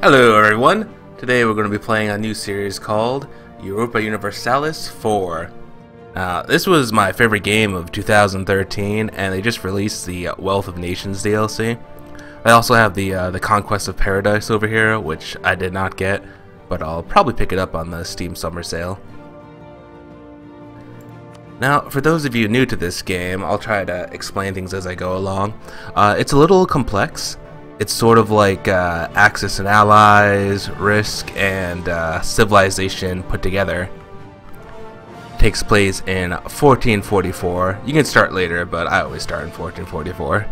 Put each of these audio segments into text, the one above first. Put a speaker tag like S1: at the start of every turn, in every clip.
S1: Hello everyone! Today we're going to be playing a new series called Europa Universalis IV. This was my favorite game of 2013, and they just released the Wealth of Nations DLC. I also have the Conquest of Paradise over here, which I did not get, but I'll probably pick it up on the Steam Summer Sale. Now, for those of you new to this game, I'll try to explain things as I go along. It's a little complex. It's sort of like Axis and Allies, Risk, and Civilization put together. It takes place in 1444. You can start later, but I always start in 1444.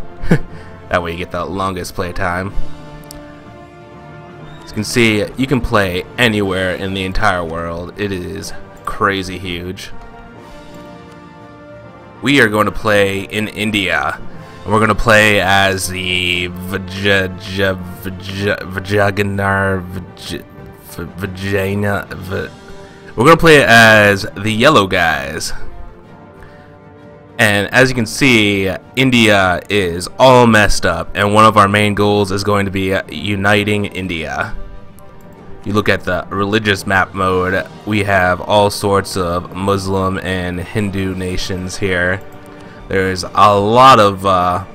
S1: That way you get the longest play time. As you can see, you can play anywhere in the entire world. It is crazy huge. We are going to play in India. We're going to play as the We're going to play as the yellow guys. And as you can see, India is all messed up, and one of our main goals is going to be uniting India. You look at the religious map mode, we have all sorts of Muslim and Hindu nations here. There's a lot of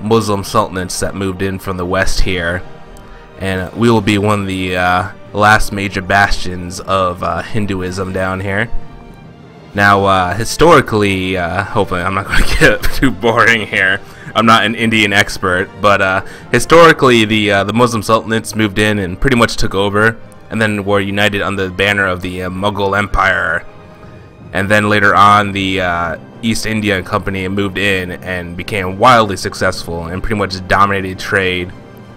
S1: Muslim sultanates that moved in from the west here, and we will be one of the last major bastions of Hinduism down here. Now, historically, hopefully I'm not going to get too boring here. I'm not an Indian expert, but historically the Muslim sultanates moved in and pretty much took over, and then were united under the banner of the Mughal Empire. And then later on, the East India Company moved in and became wildly successful and pretty much dominated trade.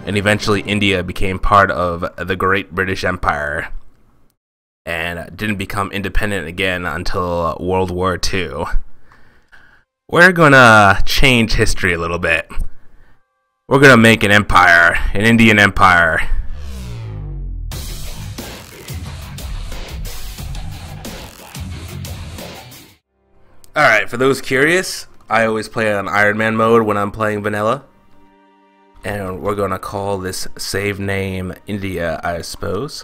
S1: And eventually India became part of the Great British Empire and didn't become independent again until World War II. We're gonna change history a little bit. We're gonna make an empire, an Indian empire. Alright, for those curious, I always play on Iron Man mode when I'm playing vanilla. And we're gonna call this save name India, I suppose.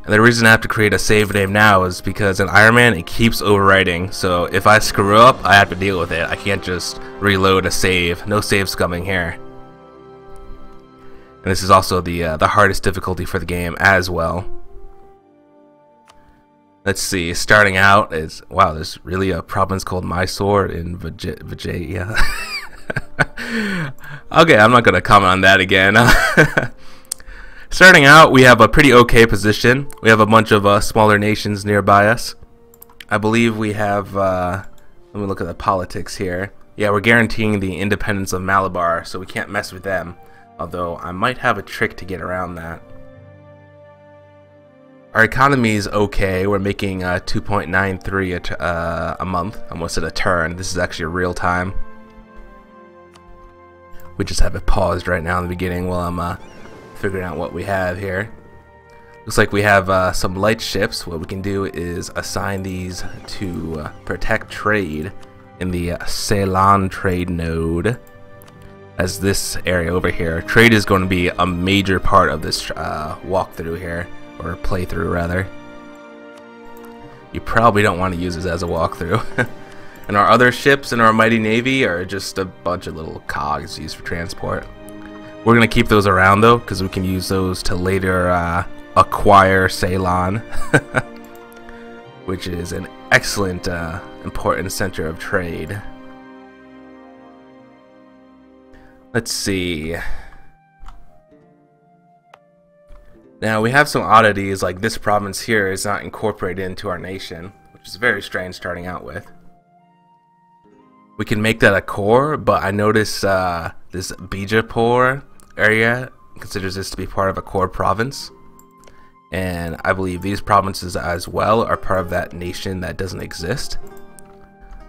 S1: And the reason I have to create a save name now is because in Iron Man it keeps overwriting, so if I screw up, I have to deal with it. I can't just reload a save. No saves coming here. And this is also the hardest difficulty for the game as well. Let's see, starting out is, wow, there's really a province called Mysore in Vijaya. Okay, I'm not going to comment on that again. Starting out, we have a pretty okay position. We have a bunch of smaller nations nearby us. I believe we have, let me look at the politics here. Yeah, we're guaranteeing the independence of Malabar, so we can't mess with them. Although, I might have a trick to get around that. Our economy is okay. We're making 2.93 a month. I almost said a turn. This is actually real time. We just have it paused right now in the beginning while I'm figuring out what we have here. Looks like we have some light ships. What we can do is assign these to protect trade in the Ceylon trade node. As this area over here, trade is going to be a major part of this walkthrough here. Or playthrough, rather. You probably don't want to use this as a walkthrough. And our other ships in our mighty navy are just a bunch of little cogs used for transport. We're going to keep those around, though, because we can use those to later acquire Ceylon. Which is an excellent, important center of trade. Let's see. Now we have some oddities, like this province here is not incorporated into our nation, which is very strange starting out with. We can make that a core, but I notice this Bijapur area considers this to be part of a core province. And I believe these provinces as well are part of that nation that doesn't exist.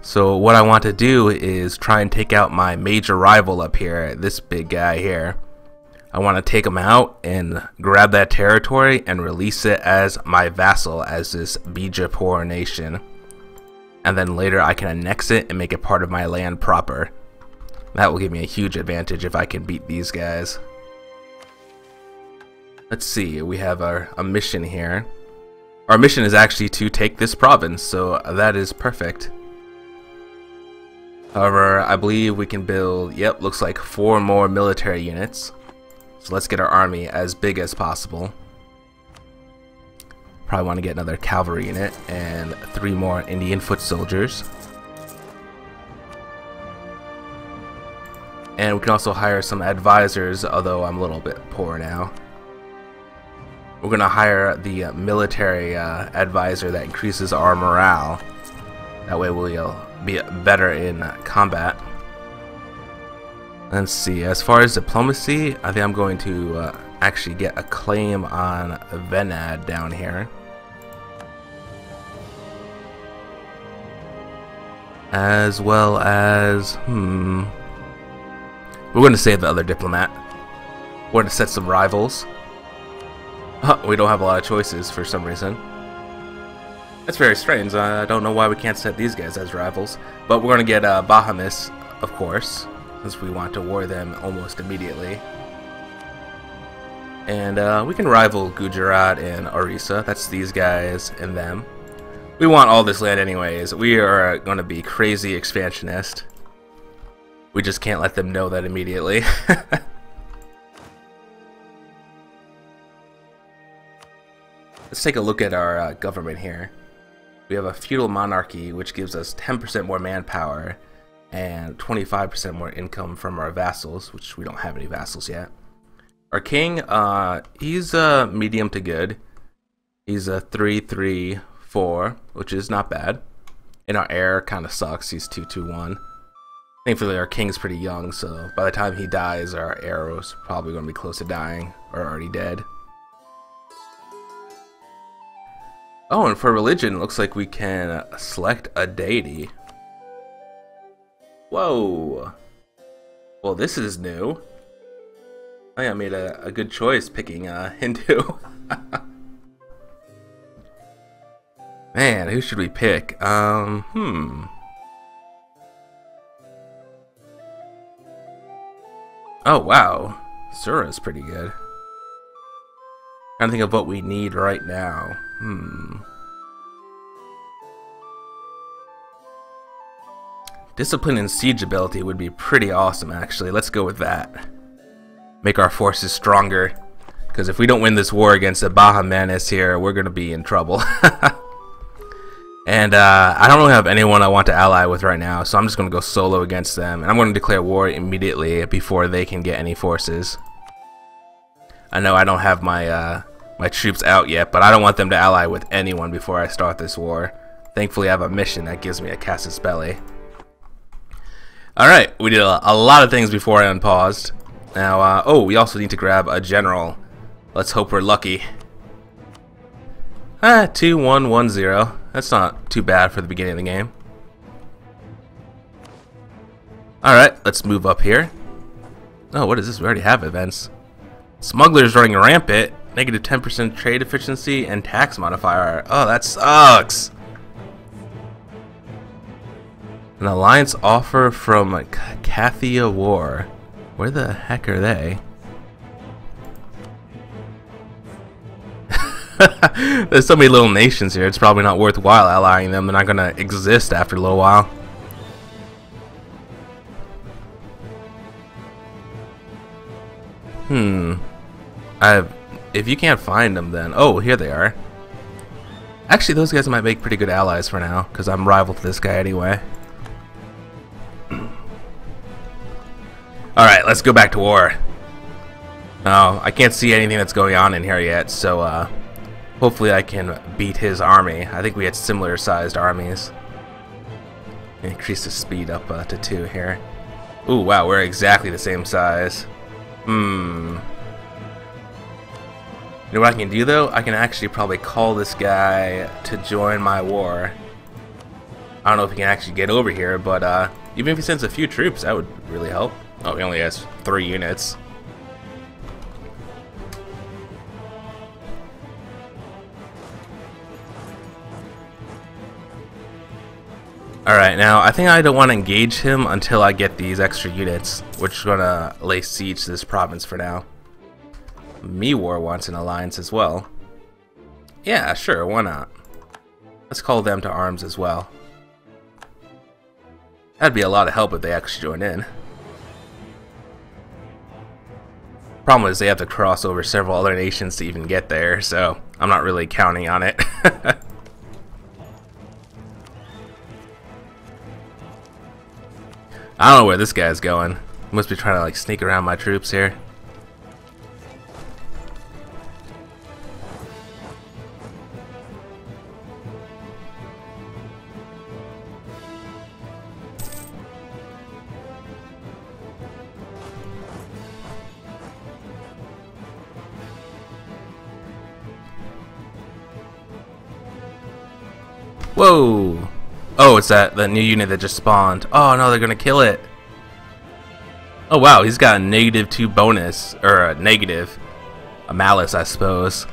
S1: So what I want to do is try and take out my major rival up here, this big guy here. I want to take him out and grab that territory and release it as my vassal, as this Bijapur nation. And then later I can annex it and make it part of my land proper. That will give me a huge advantage if I can beat these guys. Let's see, we have a mission here. Our mission is actually to take this province, so that is perfect. However, I believe we can build, yep, looks like 4 more military units. So let's get our army as big as possible. Probably want to get another cavalry unit and 3 more Indian foot soldiers. And we can also hire some advisors, although I'm a little bit poor now. We're going to hire the military advisor that increases our morale. That way we'll be better in combat. Let's see, as far as diplomacy, I think I'm going to actually get a claim on Venad down here. As well as, we're going to save the other diplomat. We're going to set some rivals. We don't have a lot of choices for some reason. That's very strange. I don't know why we can't set these guys as rivals. But we're going to get Bahamas, of course, since we want to war them almost immediately. And we can rival Gujarat and Orissa. That's these guys and them. We want all this land anyways. We are going to be crazy expansionist. We just can't let them know that immediately. Let's take a look at our government here. We have a feudal monarchy, which gives us 10% more manpower and 25% more income from our vassals, which we don't have any vassals yet. Our king, he's medium to good. He's a 3-3-4, which is not bad. And our heir kind of sucks. He's 2-2-1. Thankfully, our king's pretty young, so by the time he dies, our heir is probably going to be close to dying or already dead. Oh, and for religion, it looks like we can select a deity. Whoa! Well, this is new. I think I made a good choice picking Hindu. Man, who should we pick? Oh, wow. Sura's pretty good. Trying to think of what we need right now. Discipline and siege ability would be pretty awesome, actually. Let's go with that. Make our forces stronger. Because if we don't win this war against the Bahamanis here, we're going to be in trouble. And I don't really have anyone I want to ally with right now, so I'm just going to go solo against them. And I'm going to declare war immediately before they can get any forces. I know I don't have my my troops out yet, but I don't want them to ally with anyone before I start this war. Thankfully, I have a mission that gives me a casus belli. Alright, we did a lot of things before I unpaused. Now, oh, we also need to grab a general. Let's hope we're lucky. 2-1-1-0. That's not too bad for the beginning of the game. Alright, let's move up here. Oh, what is this? We already have events. Smugglers running rampant. Negative 10% trade efficiency and tax modifier. Oh, that sucks. An alliance offer from Kathia War. Where the heck are they? There's so many little nations here. It's probably not worthwhile allying them. They're not going to exist after a little while. If you can't find them, then... Oh, here they are. Actually, those guys might make pretty good allies for now, because I'm rival to this guy anyway. Alright, let's go back to war. Oh, I can't see anything that's going on in here yet, so hopefully I can beat his army. I think we had similar sized armies. Increase the speed up to 2 here. Ooh, wow, we're exactly the same size. You know what I can do though? I can actually probably call this guy to join my war. I don't know if he can actually get over here, but even if he sends a few troops, that would really help. Oh, he only has 3 units. Alright, now I think I don't want to engage him until I get these extra units, which are going to lay siege to this province for now. me war wants an alliance as well. Yeah, sure, why not? Let's call them to arms as well. That'd be a lot of help if they actually join in. Problem is they have to cross over several other nations to even get there, so I'm not really counting on it. I don't know where this guy's going. He must be trying to like sneak around my troops here. Whoa! Oh, it's that new unit that just spawned. Oh no, they're gonna kill it. Oh wow, he's got a -2 bonus, or a malice, I suppose,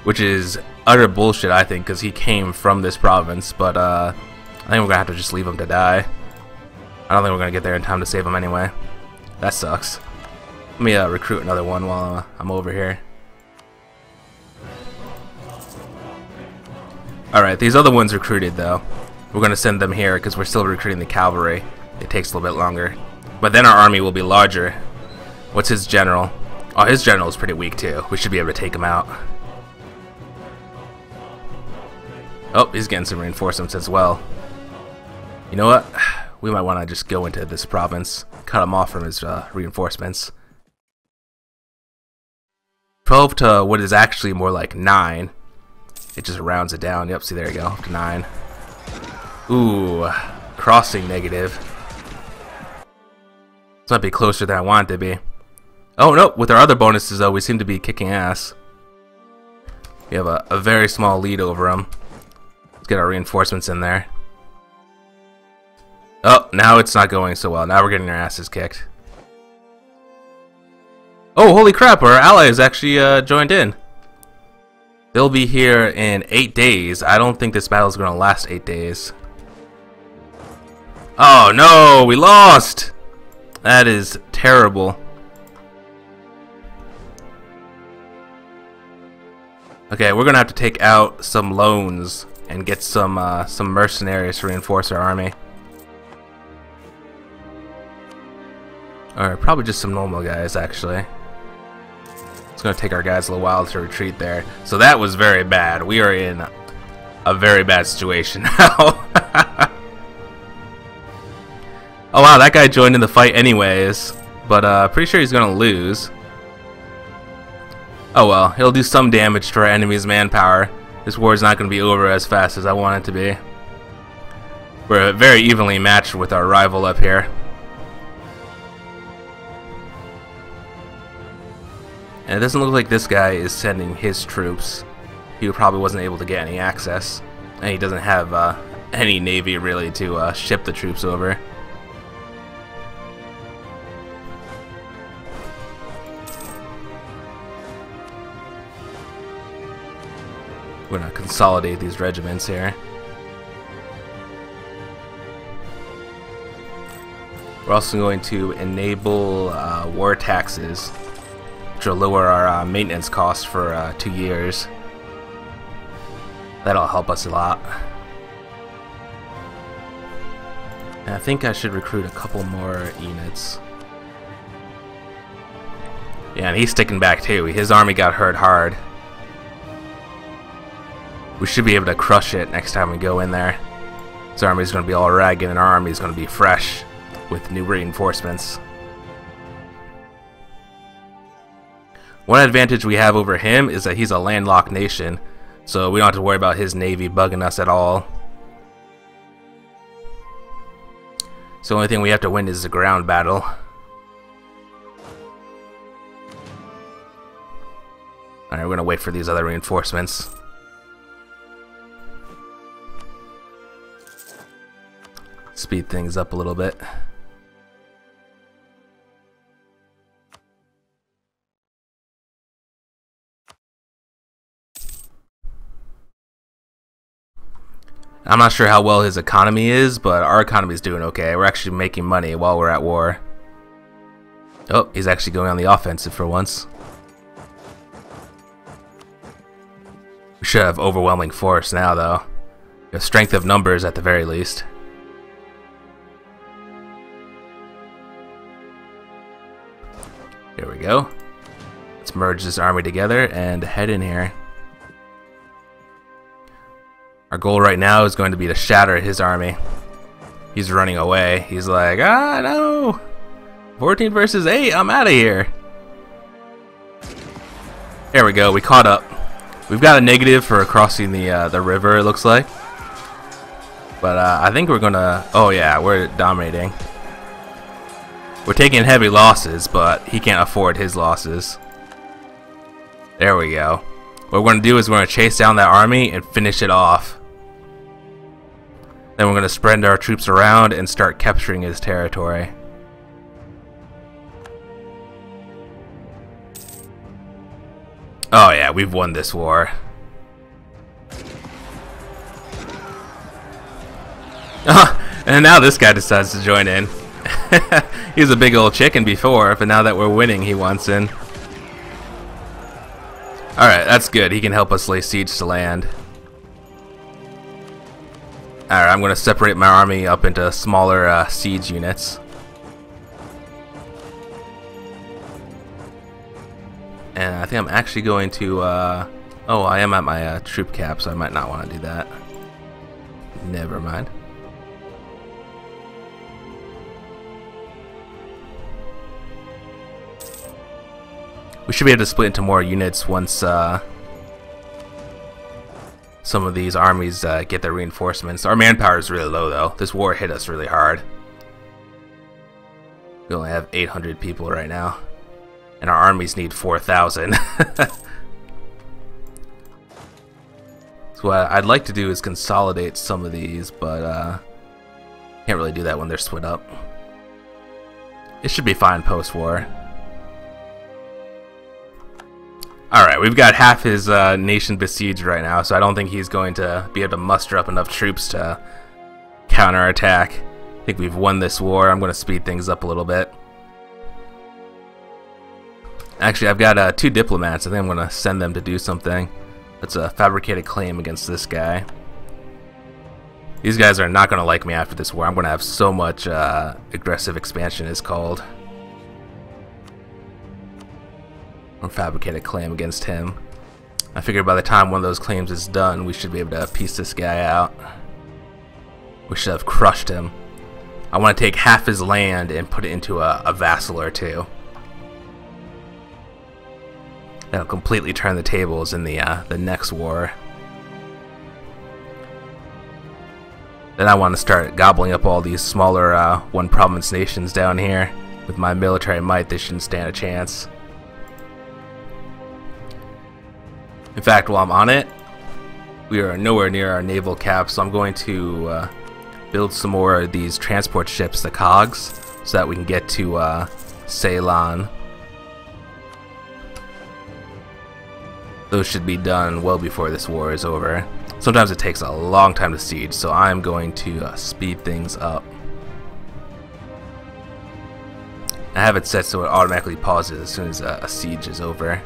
S1: which is utter bullshit, I think, because he came from this province. But I think we're gonna have to just leave him to die. I don't think we're gonna get there in time to save him anyway. That sucks. Let me recruit another one while I'm over here. Alright, these other ones recruited though. We're going to send them here because we're still recruiting the cavalry. It takes a little bit longer. But then our army will be larger. What's his general? Oh, his general is pretty weak too. We should be able to take him out. Oh, he's getting some reinforcements as well. You know what? We might want to just go into this province. Cut him off from his reinforcements. 12 to what is actually more like 9. It just rounds it down. Yep, see, there you go, up to 9. Ooh, crossing negative. This might be closer than I want it to be. Oh, no, with our other bonuses, though, we seem to be kicking ass. We have a very small lead over them. Let's get our reinforcements in there. Oh, now it's not going so well. Now we're getting our asses kicked. Oh, holy crap, our ally has actually joined in. They'll be here in 8 days. I don't think this battle is going to last 8 days. Oh no, we lost! That is terrible. Okay, we're going to have to take out some loans and get some mercenaries to reinforce our army. Or probably just some normal guys, actually. It's going to take our guys a little while to retreat there. So that was very bad. We are in a very bad situation now. Oh wow, that guy joined in the fight anyways. But pretty sure he's going to lose. Oh well, he'll do some damage to our enemy's manpower. This war is not going to be over as fast as I want it to be. We're very evenly matched with our rival up here. And it doesn't look like this guy is sending his troops. He probably wasn't able to get any access. And he doesn't have any navy really to ship the troops over. We're going to consolidate these regiments here. We're also going to enable war taxes, which will lower our maintenance costs for 2 years. That'll help us a lot. And I think I should recruit a couple more units. Yeah, and he's sticking back too. His army got hurt hard. We should be able to crush it next time we go in there. His army's going to be all ragged and our army's going to be fresh with new reinforcements. One advantage we have over him is that he's a landlocked nation, so we don't have to worry about his navy bugging us at all. So the only thing we have to win is the ground battle. Alright, we're going to wait for these other reinforcements. Speed things up a little bit. I'm not sure how well his economy is, but our economy is doing okay. We're actually making money while we're at war. Oh, he's actually going on the offensive for once. We should have overwhelming force now, though. We have strength of numbers at the very least. Here we go. Let's merge this army together and head in here. Our goal right now is going to be to shatter his army. He's running away. He's like, ah, no! 14 versus 8, I'm out of here. There we go, we caught up. We've got a negative for crossing the river, it looks like. But I think we're gonna... Oh yeah, we're dominating. We're taking heavy losses, but he can't afford his losses. There we go. What we're gonna do is we're gonna chase down that army and finish it off. Then we're gonna spread our troops around and start capturing his territory. Oh yeah, we've won this war. And now this guy decides to join in. He was a big old chicken before, but now that we're winning, he wants in. Alright, that's good. He can help us lay siege to land. Alright, I'm going to separate my army up into smaller siege units. And I think I'm actually going to... oh, I am at my troop cap, so I might not want to do that. Never mind. We should be able to split into more units once some of these armies get their reinforcements. Our manpower is really low, though. This war hit us really hard. We only have 800 people right now, and our armies need 4,000. So what I'd like to do is consolidate some of these, but can't really do that when they're split up. It should be fine post-war. Alright, we've got half his nation besieged right now, so I don't think he's going to be able to muster up enough troops to counterattack. I think we've won this war. I'm going to speed things up a little bit. Actually, I've got 2 diplomats. I think I'm going to send them to do something. That's a fabricated claim against this guy. These guys are not going to like me after this war. I'm going to have so much aggressive expansion is called. Or fabricated claim against him. I figured by the time one of those claims is done, we should be able to piece this guy out. We should have crushed him. I want to take half his land and put it into a vassal or two. That'll completely turn the tables in the next war. Then I want to start gobbling up all these smaller one province nations down here. With my military might, they shouldn't stand a chance. In fact, while I'm on it, we are nowhere near our naval cap, so I'm going to build some more of these transport ships, the cogs, so that we can get to Ceylon. Those should be done well before this war is over. Sometimes it takes a long time to siege, so I'm going to speed things up. I have it set so it automatically pauses as soon as a siege is over.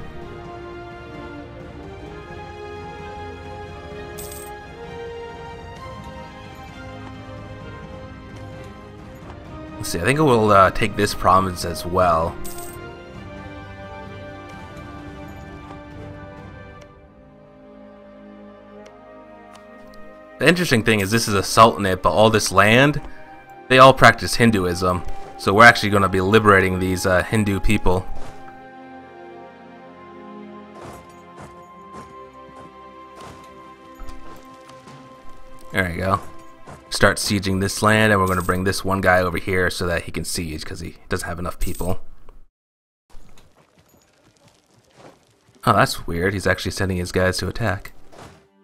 S1: Let's see, I think we'll take this province as well. The interesting thing is this is a sultanate, but all this land, they all practice Hinduism. So we're actually going to be liberating these Hindu people. There you go. Start sieging this land, and we're going to bring this one guy over here so that he can siege because he doesn't have enough people. Oh, that's weird. He's actually sending his guys to attack.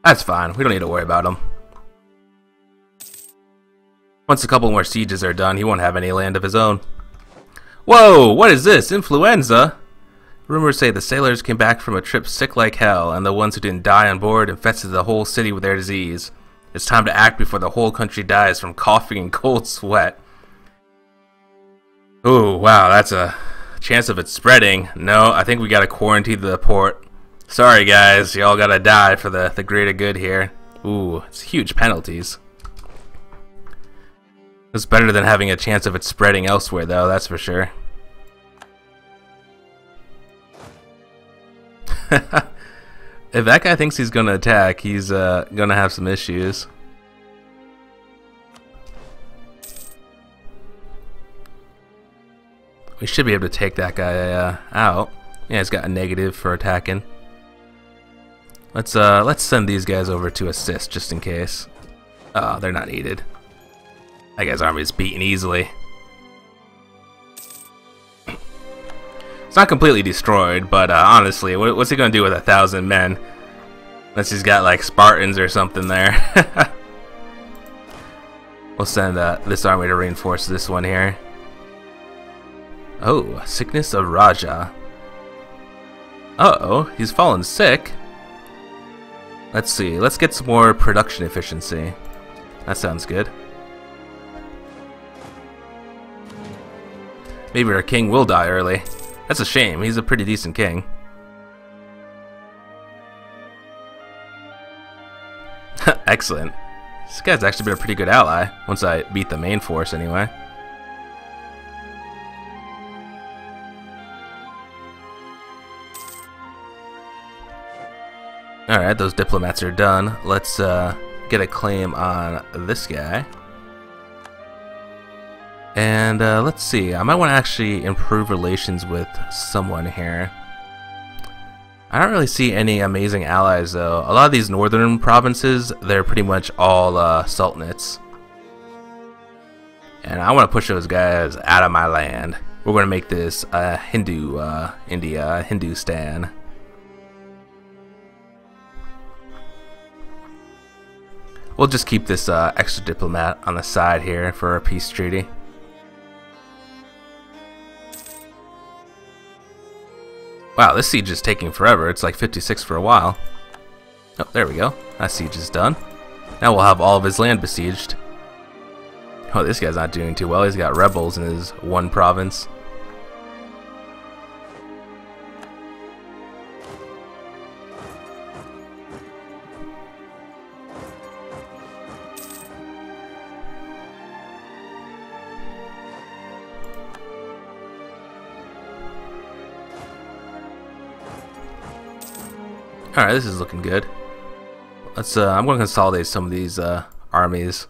S1: That's fine. We don't need to worry about him. Once a couple more sieges are done, he won't have any land of his own. Whoa! What is this? Influenza? Rumors say the sailors came back from a trip sick like hell, and the ones who didn't die on board infested the whole city with their disease. It's time to act before the whole country dies from coughing and cold sweat. Ooh, wow, that's a chance of it spreading. No, I think we gotta quarantine the port. Sorry guys, y'all gotta die for the greater good here. Ooh, it's huge penalties. It's better than having a chance of it spreading elsewhere though, that's for sure. If that guy thinks he's gonna attack, he's gonna have some issues. We should be able to take that guy out. Yeah, he's got a negative for attacking. Let's send these guys over to assist just in case. Oh, they're not needed. That guy's army is beaten easily. It's not completely destroyed, but honestly, what's he gonna do with 1,000 men? Unless he's got like Spartans or something there. We'll send this army to reinforce this one here. Oh, sickness of Raja. Uh-oh, he's fallen sick. Let's see, let's get some more production efficiency. That sounds good. Maybe our king will die early. That's a shame, he's a pretty decent king. Excellent. This guy's actually been a pretty good ally, once I beat the main force anyway. Alright, those diplomats are done. Let's get a claim on this guy. And let's see, I might want to actually improve relations with someone here. I don't really see any amazing allies though. A lot of these northern provinces, they're pretty much all sultanates. And I want to push those guys out of my land. We're going to make this Hindu India, Hindustan. We'll just keep this extra diplomat on the side here for a peace treaty. Wow, this siege is taking forever. It's like 56 for a while. Oh, there we go. That siege is done. Now we'll have all of his land besieged. Oh, this guy's not doing too well. He's got rebels in his one province. Alright, this is looking good. Let's I'm going to consolidate some of these armies.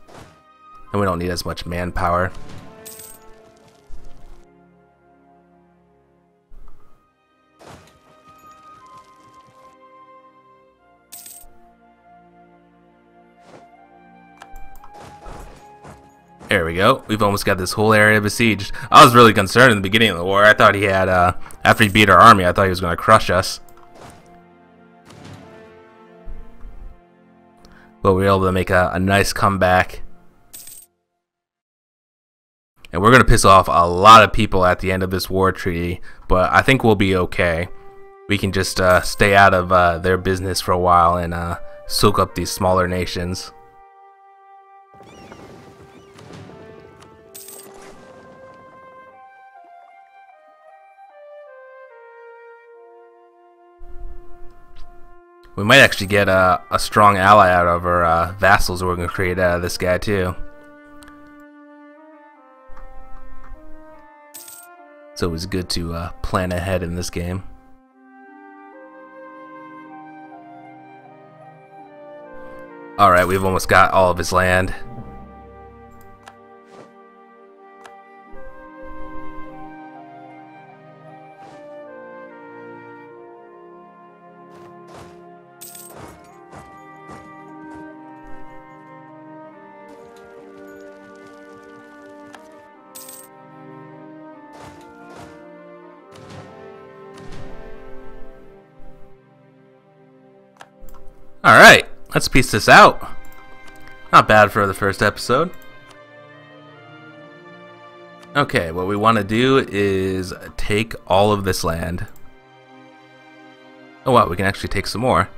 S1: And we don't need as much manpower. There we go. We've almost got this whole area besieged. I was really concerned in the beginning of the war. I thought he had, after he beat our army, I thought he was going to crush us. But we were able to make a nice comeback. And we're going to piss off a lot of people at the end of this war treaty, but I think we'll be okay. We can just stay out of their business for a while and soak up these smaller nations. We might actually get a strong ally out of our vassals we're going to create out of this guy too. It's always good to plan ahead in this game. Alright, we've almost got all of his land. Alright, let's piece this out. Not bad for the first episode. Okay, what we want to do is take all of this land. Oh wow, we can actually take some more.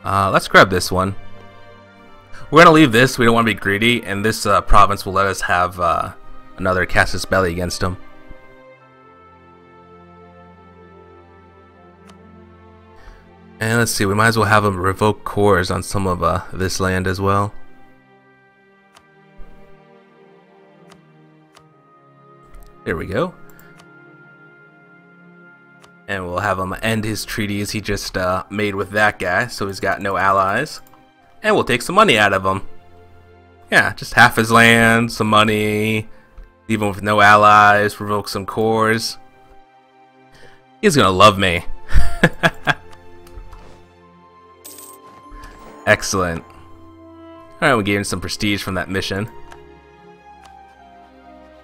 S1: Let's grab this one. We're going to leave this, we don't want to be greedy, and this province will let us have another casus belli against them. And let's see, we might as well have them revoke cores on some of this land as well. There we go. And we'll have him end his treaties he just made with that guy, so he's got no allies. And we'll take some money out of him. Yeah, just half his land, some money, leave him with no allies, revoke some cores. He's gonna love me. Excellent. Alright, we gained some prestige from that mission.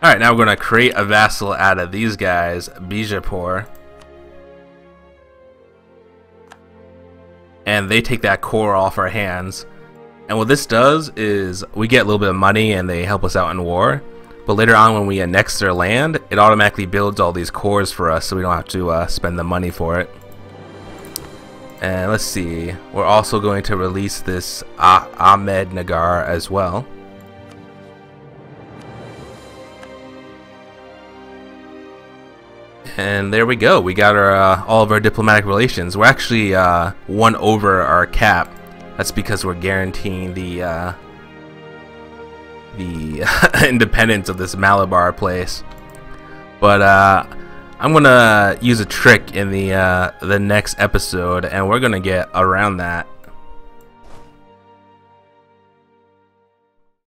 S1: Alright, now we're gonna create a vassal out of these guys, Bijapur. And they take that core off our hands. And what this does is we get a little bit of money and they help us out in war. But later on when we annex their land, it automatically builds all these cores for us so we don't have to spend the money for it. And let's see, we're also going to release this Ahmed Nagar as well. And there we go. We got our all of our diplomatic relations. We're actually one over our cap. That's because we're guaranteeing the independence of this Malabar place. But I'm gonna use a trick in the next episode, and we're gonna get around that.